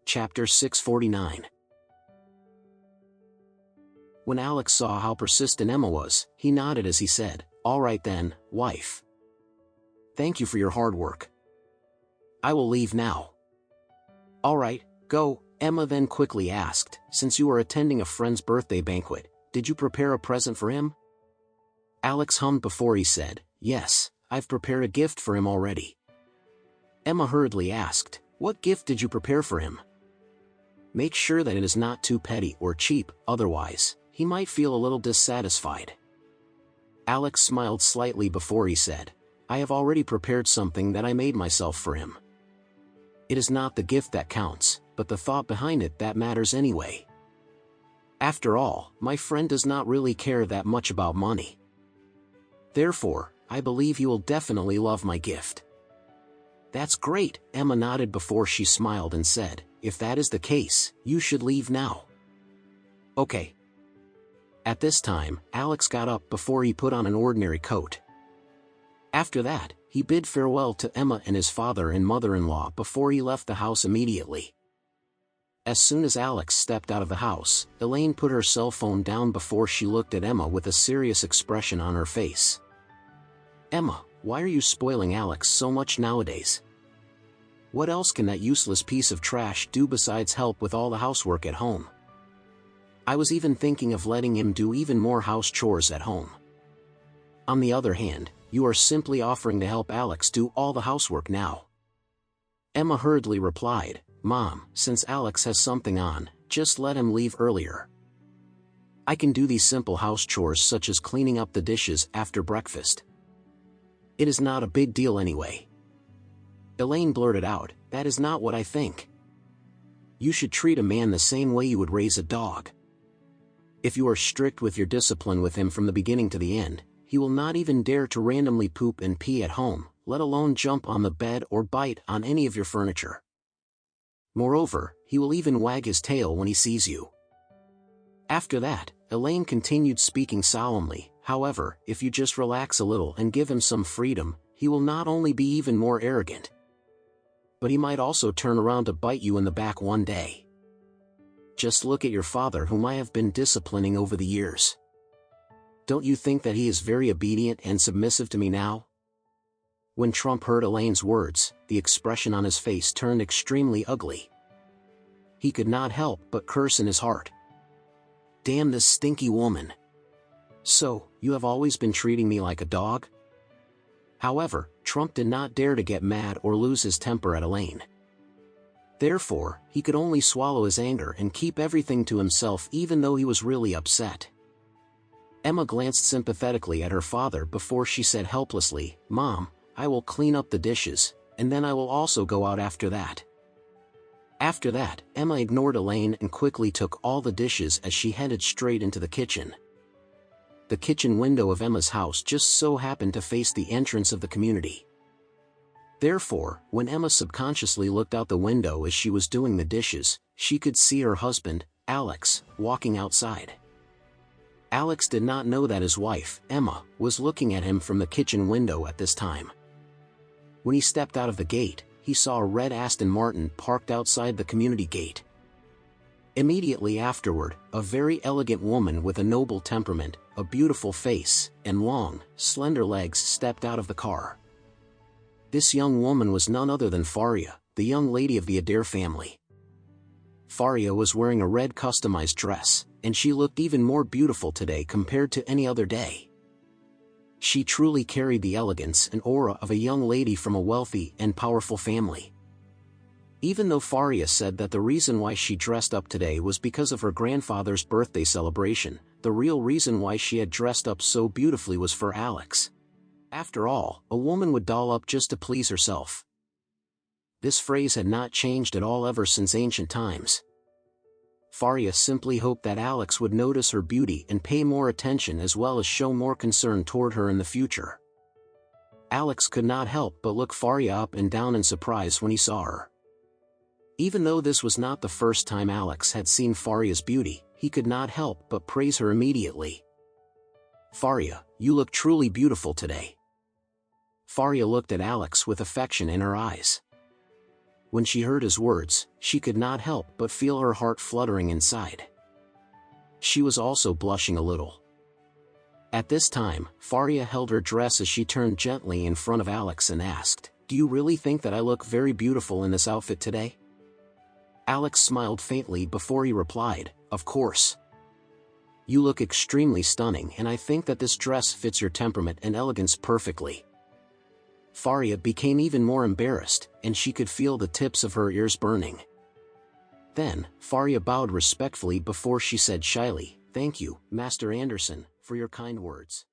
Chapter 649. When Alex saw how persistent Emma was, he nodded as he said, "All right then, wife. Thank you for your hard work. I will leave now." "All right, go," Emma then quickly asked, "since you are attending a friend's birthday banquet, did you prepare a present for him?" Alex hummed before he said, "Yes, I've prepared a gift for him already." Emma hurriedly asked, "What gift did you prepare for him? Make sure that it is not too petty or cheap, otherwise, he might feel a little dissatisfied." Alex smiled slightly before he said, "I have already prepared something that I made myself for him. It is not the gift that counts, but the thought behind it that matters anyway. After all, my friend does not really care that much about money. Therefore, I believe he will definitely love my gift." "That's great," Emma nodded before she smiled and said, "If that is the case, you should leave now." "Okay." At this time, Alex got up before he put on an ordinary coat. After that, he bid farewell to Emma and his father and mother-in-law before he left the house immediately. As soon as Alex stepped out of the house, Elaine put her cell phone down before she looked at Emma with a serious expression on her face. "Emma, why are you spoiling Alex so much nowadays? What else can that useless piece of trash do besides help with all the housework at home? I was even thinking of letting him do even more house chores at home. On the other hand, you are simply offering to help Alex do all the housework now." Emma hurriedly replied, "Mom, since Alex has something on, just let him leave earlier. I can do these simple house chores such as cleaning up the dishes after breakfast. It is not a big deal anyway." Elaine blurted out, "That is not what I think. You should treat a man the same way you would raise a dog. If you are strict with your discipline with him from the beginning to the end, he will not even dare to randomly poop and pee at home, let alone jump on the bed or bite on any of your furniture. Moreover, he will even wag his tail when he sees you." After that, Elaine continued speaking solemnly, "However, if you just relax a little and give him some freedom, he will not only be even more arrogant, but he might also turn around to bite you in the back one day. Just look at your father whom I have been disciplining over the years. Don't you think that he is very obedient and submissive to me now?" When Trump heard Elaine's words, the expression on his face turned extremely ugly. He could not help but curse in his heart. "Damn this stinky woman. So, you have always been treating me like a dog?" However, Trump did not dare to get mad or lose his temper at Elaine. Therefore, he could only swallow his anger and keep everything to himself even though he was really upset. Emma glanced sympathetically at her father before she said helplessly, "Mom, I will clean up the dishes, and then I will also go out after that." After that, Emma ignored Elaine and quickly took all the dishes as she headed straight into the kitchen. The kitchen window of Emma's house just so happened to face the entrance of the community. Therefore, when Emma subconsciously looked out the window as she was doing the dishes, she could see her husband, Alex, walking outside. Alex did not know that his wife, Emma, was looking at him from the kitchen window at this time. When he stepped out of the gate, he saw a red Aston Martin parked outside the community gate. Immediately afterward, a very elegant woman with a noble temperament, a beautiful face, and long, slender legs stepped out of the car. This young woman was none other than Faria, the young lady of the Adair family. Faria was wearing a red customized dress, and she looked even more beautiful today compared to any other day. She truly carried the elegance and aura of a young lady from a wealthy and powerful family. Even though Faria said that the reason why she dressed up today was because of her grandfather's birthday celebration, the real reason why she had dressed up so beautifully was for Alex. After all, a woman would doll up just to please herself. This phrase had not changed at all ever since ancient times. Faria simply hoped that Alex would notice her beauty and pay more attention as well as show more concern toward her in the future. Alex could not help but look Faria up and down in surprise when he saw her. Even though this was not the first time Alex had seen Faria's beauty, he could not help but praise her immediately. "Faria, you look truly beautiful today." Faria looked at Alex with affection in her eyes. When she heard his words, she could not help but feel her heart fluttering inside. She was also blushing a little. At this time, Faria held her dress as she turned gently in front of Alex and asked, "Do you really think that I look very beautiful in this outfit today?" Alex smiled faintly before he replied, "Of course. You look extremely stunning, and I think that this dress fits your temperament and elegance perfectly." Faria became even more embarrassed, and she could feel the tips of her ears burning. Then, Faria bowed respectfully before she said shyly, "Thank you, Master Anderson, for your kind words."